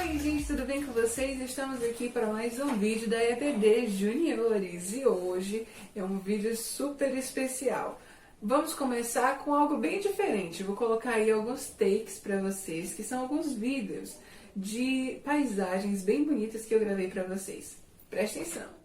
Oi gente, tudo bem com vocês? Estamos aqui para mais um vídeo da EPD Juniores e hoje é um vídeo super especial. Vamos começar com algo bem diferente. Vou colocar aí alguns takes para vocês, que são alguns vídeos de paisagens bem bonitas que eu gravei para vocês. Presta atenção!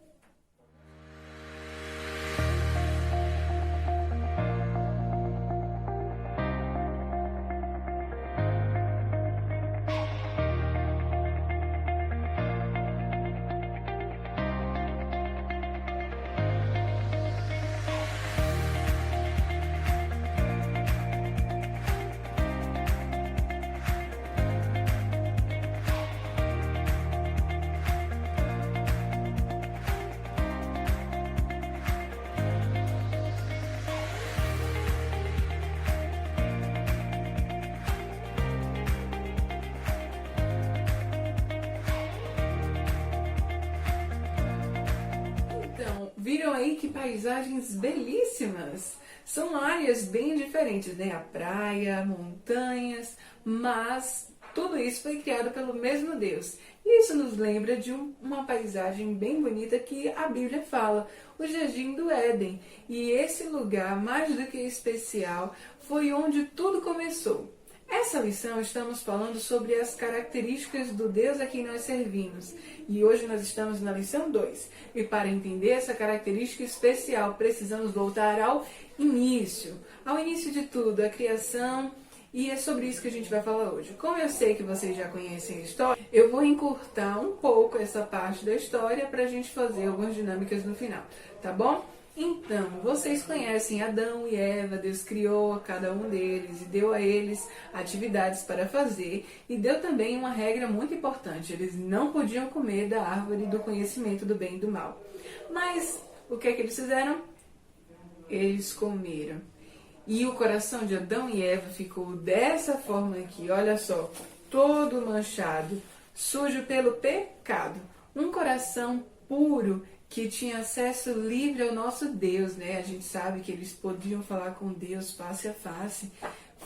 Viram aí que paisagens belíssimas? São áreas bem diferentes, né? A praia, montanhas, mas tudo isso foi criado pelo mesmo Deus. E isso nos lembra de uma paisagem bem bonita que a Bíblia fala, o Jardim do Éden. E esse lugar, mais do que especial, foi onde tudo começou. Essa lição estamos falando sobre as características do Deus a quem nós servimos. E hoje nós estamos na lição 2. E para entender essa característica especial, precisamos voltar ao início de tudo, a criação. E é sobre isso que a gente vai falar hoje. Como eu sei que vocês já conhecem a história, eu vou encurtar um pouco essa parte da história para a gente fazer algumas dinâmicas no final, tá bom? Então, vocês conhecem Adão e Eva, Deus criou a cada um deles e deu a eles atividades para fazer e deu também uma regra muito importante, eles não podiam comer da árvore do conhecimento do bem e do mal. Mas o que é que eles fizeram? Eles comeram. E o coração de Adão e Eva ficou dessa forma aqui, olha só, todo manchado, sujo pelo pecado. Um coração puro que tinha acesso livre ao nosso Deus, né? A gente sabe que eles podiam falar com Deus face a face.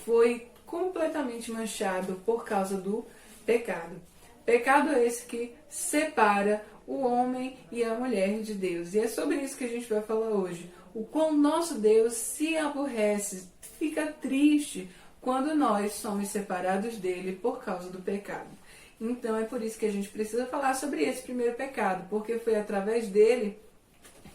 Foi completamente manchado por causa do pecado. Pecado esse que separa o homem e a mulher de Deus. E é sobre isso que a gente vai falar hoje. O quão nosso Deus se aborrece, fica triste quando nós somos separados dele por causa do pecado. Então é por isso que a gente precisa falar sobre esse primeiro pecado, porque foi através dele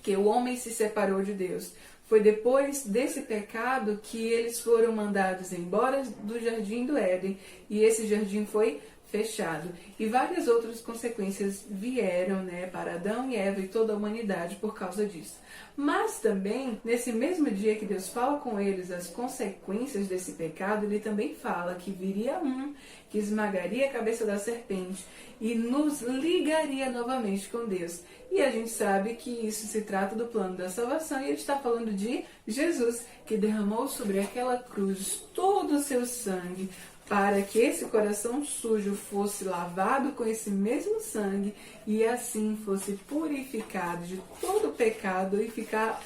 que o homem se separou de Deus. Foi depois desse pecado que eles foram mandados embora do Jardim do Éden e esse jardim foi fechado. E várias outras consequências vieram, né, para Adão e Eva e toda a humanidade por causa disso. Mas também, nesse mesmo dia que Deus fala com eles as consequências desse pecado, ele também fala que viria um que esmagaria a cabeça da serpente e nos ligaria novamente com Deus. E a gente sabe que isso se trata do plano da salvação e ele está falando de Jesus, que derramou sobre aquela cruz todo o seu sangue para que esse coração sujo fosse lavado com esse mesmo sangue e assim fosse purificado de todo o pecado e ficar,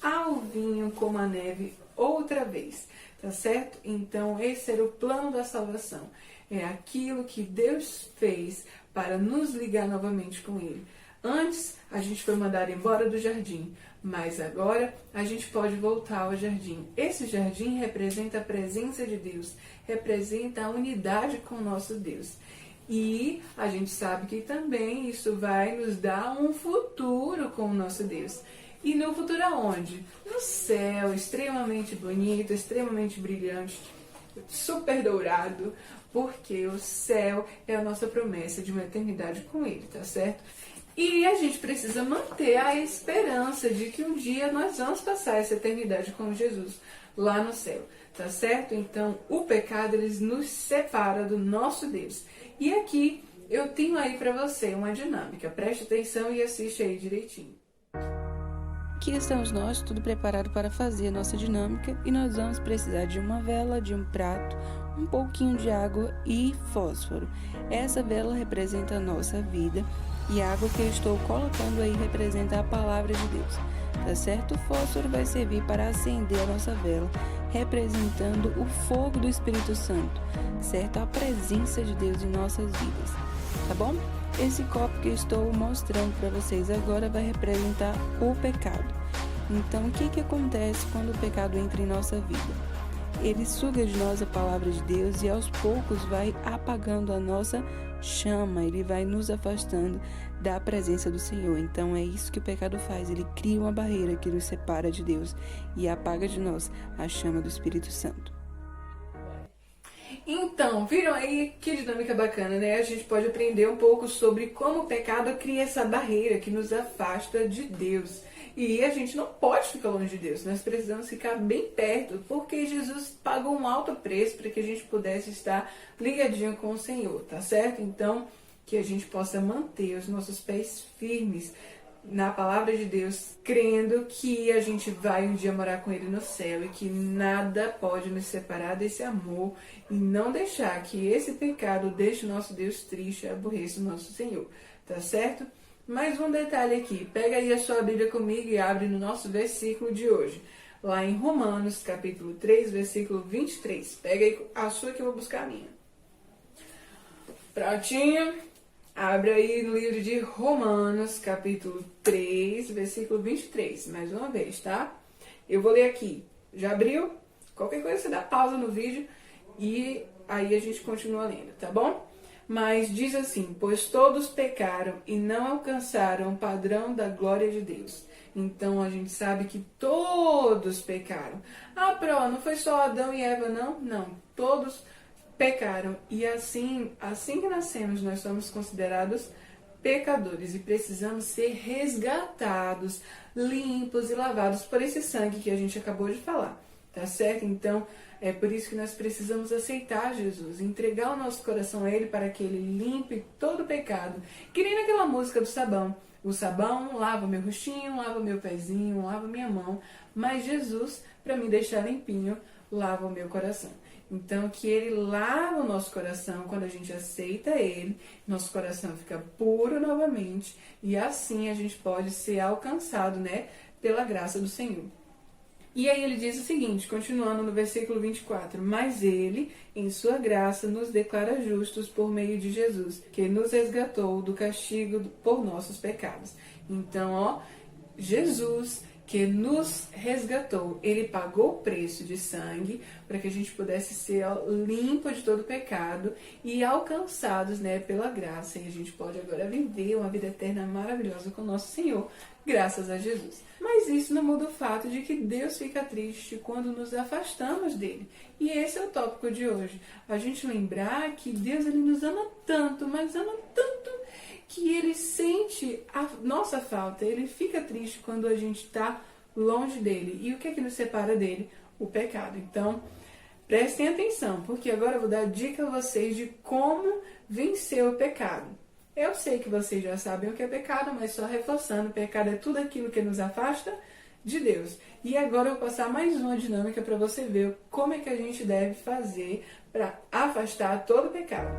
alvinho como a neve outra vez, tá certo? Então esse era o plano da salvação, é aquilo que Deus fez para nos ligar novamente com Ele. Antes a gente foi mandado embora do jardim, mas agora a gente pode voltar ao jardim. Esse jardim representa a presença de Deus, representa a unidade com o nosso Deus. E a gente sabe que também isso vai nos dar um futuro com o nosso Deus. E no futuro aonde? No céu, extremamente bonito, extremamente brilhante, super dourado, porque o céu é a nossa promessa de uma eternidade com Ele, tá certo? E a gente precisa manter a esperança de que um dia nós vamos passar essa eternidade com Jesus lá no céu, tá certo? Então, o pecado, ele nos separa do nosso Deus. E aqui eu tenho aí para você uma dinâmica. Preste atenção e assiste aí direitinho. Aqui estamos nós, tudo preparado para fazer a nossa dinâmica, e nós vamos precisar de uma vela, de um prato, um pouquinho de água e fósforo. Essa vela representa a nossa vida e a água que eu estou colocando aí representa a palavra de Deus, tá certo? O fósforo vai servir para acender a nossa vela representando o fogo do Espírito Santo, certo? A presença de Deus em nossas vidas, tá bom? Esse copo que eu estou mostrando para vocês agora vai representar o pecado. Então, o que acontece quando o pecado entra em nossa vida? Ele suga de nós a palavra de Deus e aos poucos vai apagando a nossa chama, ele vai nos afastando da presença do Senhor. Então é isso que o pecado faz, ele cria uma barreira que nos separa de Deus e apaga de nós a chama do Espírito Santo. Então, viram aí que dinâmica bacana, né? A gente pode aprender um pouco sobre como o pecado cria essa barreira que nos afasta de Deus. E a gente não pode ficar longe de Deus, nós precisamos ficar bem perto, porque Jesus pagou um alto preço para que a gente pudesse estar ligadinho com o Senhor, tá certo? Então, que a gente possa manter os nossos pés firmes na palavra de Deus, crendo que a gente vai um dia morar com Ele no céu e que nada pode nos separar desse amor e não deixar que esse pecado deixe o nosso Deus triste e aborreça o nosso Senhor, tá certo? Mais um detalhe aqui, pega aí a sua Bíblia comigo e abre no nosso versículo de hoje, lá em Romanos, capítulo 3, versículo 23. Pega aí a sua que eu vou buscar a minha. Prontinho? Abre aí no livro de Romanos, capítulo 3, versículo 23, mais uma vez, tá? Eu vou ler aqui. Já abriu? Qualquer coisa você dá pausa no vídeo e aí a gente continua lendo, tá bom? Mas diz assim, pois todos pecaram e não alcançaram o padrão da glória de Deus. Então a gente sabe que todos pecaram. Ah, não foi só Adão e Eva, não? Não, todos pecaram. E assim que nascemos, nós somos considerados pecadores e precisamos ser resgatados, limpos e lavados por esse sangue que a gente acabou de falar. Tá certo? Então, é por isso que nós precisamos aceitar Jesus, entregar o nosso coração a Ele para que Ele limpe todo o pecado. Que nem naquela música do sabão. O sabão lava meu rostinho, lava meu pezinho, lava minha mão. Mas Jesus, para me deixar limpinho, lava o meu coração. Então, que Ele lava o nosso coração quando a gente aceita Ele. Nosso coração fica puro novamente. E assim a gente pode ser alcançado, né, pela graça do Senhor. E aí ele diz o seguinte, continuando no versículo 24, mas ele, em sua graça, nos declara justos por meio de Jesus, que nos resgatou do castigo por nossos pecados. Então, Jesus, que nos resgatou, ele pagou o preço de sangue para que a gente pudesse ser limpo de todo pecado e alcançados, né, pela graça. E a gente pode agora viver uma vida eterna maravilhosa com o nosso Senhor, graças a Jesus. Mas isso não muda o fato de que Deus fica triste quando nos afastamos dele. E esse é o tópico de hoje. A gente lembrar que Deus ele nos ama tanto, mas ama tanto, que ele sente a nossa falta. Ele fica triste quando a gente está longe dele. E o que é que nos separa dele? O pecado. Então, prestem atenção, porque agora eu vou dar dica a vocês de como vencer o pecado. Eu sei que vocês já sabem o que é pecado, mas só reforçando, pecado é tudo aquilo que nos afasta de Deus. E agora eu vou passar mais uma dinâmica para você ver como é que a gente deve fazer para afastar todo o pecado.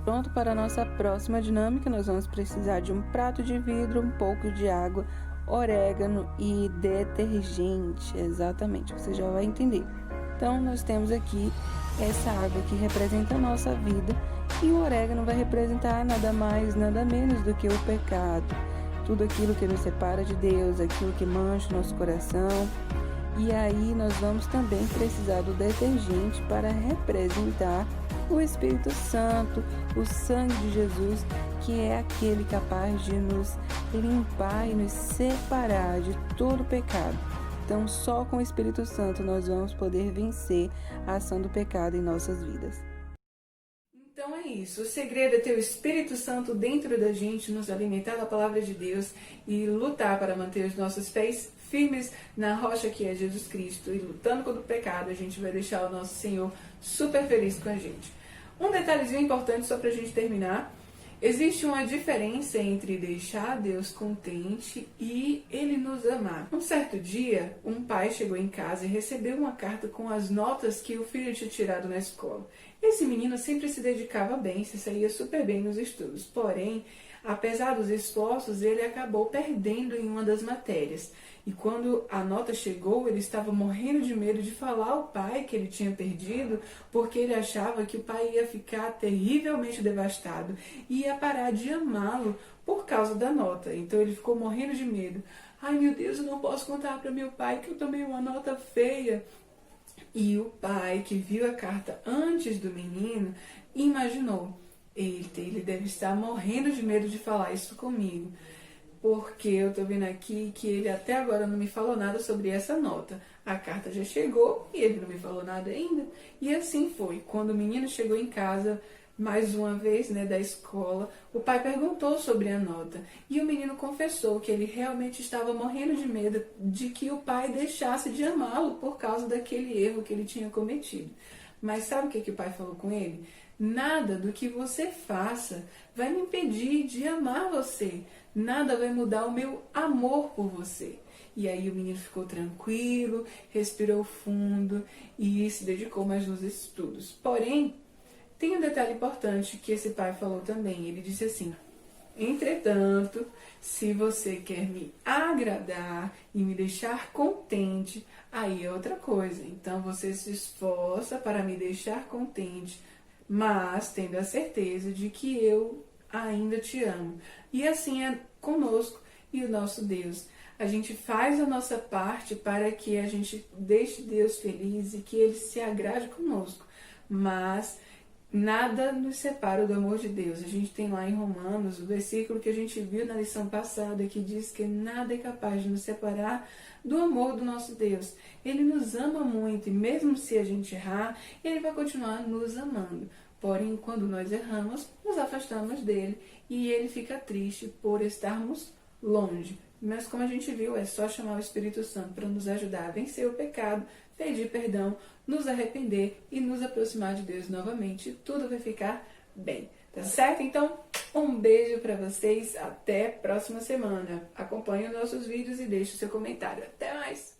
Pronto para a nossa próxima dinâmica, nós vamos precisar de um prato de vidro, um pouco de água, orégano e detergente. Exatamente, você já vai entender. Então, nós temos aqui essa água que representa a nossa vida e o orégano vai representar nada mais, nada menos do que o pecado. Tudo aquilo que nos separa de Deus, aquilo que mancha o nosso coração. E aí nós vamos também precisar do detergente para representar o Espírito Santo, o sangue de Jesus, que é aquele capaz de nos limpar e nos separar de todo pecado. Então, só com o Espírito Santo nós vamos poder vencer a ação do pecado em nossas vidas. Então é isso, o segredo é ter o Espírito Santo dentro da gente, nos alimentar da palavra de Deus e lutar para manter os nossos pés firmes na rocha que é Jesus Cristo. E lutando contra o pecado, a gente vai deixar o nosso Senhor super feliz com a gente. Um detalhezinho importante só para a gente terminar. Existe uma diferença entre deixar Deus contente e Ele nos amar. Um certo dia, um pai chegou em casa e recebeu uma carta com as notas que o filho tinha tirado na escola. Esse menino sempre se dedicava bem, se saía super bem nos estudos. Porém, Apesar dos esforços, ele acabou perdendo em uma das matérias. E quando a nota chegou, ele estava morrendo de medo de falar ao pai que ele tinha perdido, porque ele achava que o pai ia ficar terrivelmente devastado e ia parar de amá-lo por causa da nota. Então ele ficou morrendo de medo. Ai, meu Deus, eu não posso contar para meu pai que eu tomei uma nota feia. E o pai, que viu a carta antes do menino, imaginou: eita, ele deve estar morrendo de medo de falar isso comigo, porque eu tô vendo aqui que ele até agora não me falou nada sobre essa nota. A carta já chegou e ele não me falou nada ainda. E assim foi. Quando o menino chegou em casa, mais uma vez, da escola, o pai perguntou sobre a nota. E o menino confessou que ele realmente estava morrendo de medo de que o pai deixasse de amá-lo por causa daquele erro que ele tinha cometido. Mas sabe o que o pai falou com ele? Nada do que você faça vai me impedir de amar você. Nada vai mudar o meu amor por você. E aí o menino ficou tranquilo, respirou fundo e se dedicou mais nos estudos. Porém, tem um detalhe importante que esse pai falou também. Ele disse assim: entretanto, se você quer me agradar e me deixar contente, aí é outra coisa. Então você se esforça para me deixar contente, mas tendo a certeza de que eu ainda te amo. E assim é conosco e o nosso Deus. A gente faz a nossa parte para que a gente deixe Deus feliz e que Ele se agrade conosco. Mas nada nos separa do amor de Deus. A gente tem lá em Romanos o versículo que a gente viu na lição passada, que diz que nada é capaz de nos separar do amor do nosso Deus. Ele nos ama muito e mesmo se a gente errar, Ele vai continuar nos amando. Porém, quando nós erramos, nos afastamos dele e ele fica triste por estarmos longe. Mas como a gente viu, é só chamar o Espírito Santo para nos ajudar a vencer o pecado, pedir perdão, nos arrepender e nos aproximar de Deus novamente. Tudo vai ficar bem. Tá certo? Então, um beijo para vocês. Até a próxima semana. Acompanhe os nossos vídeos e deixe o seu comentário. Até mais!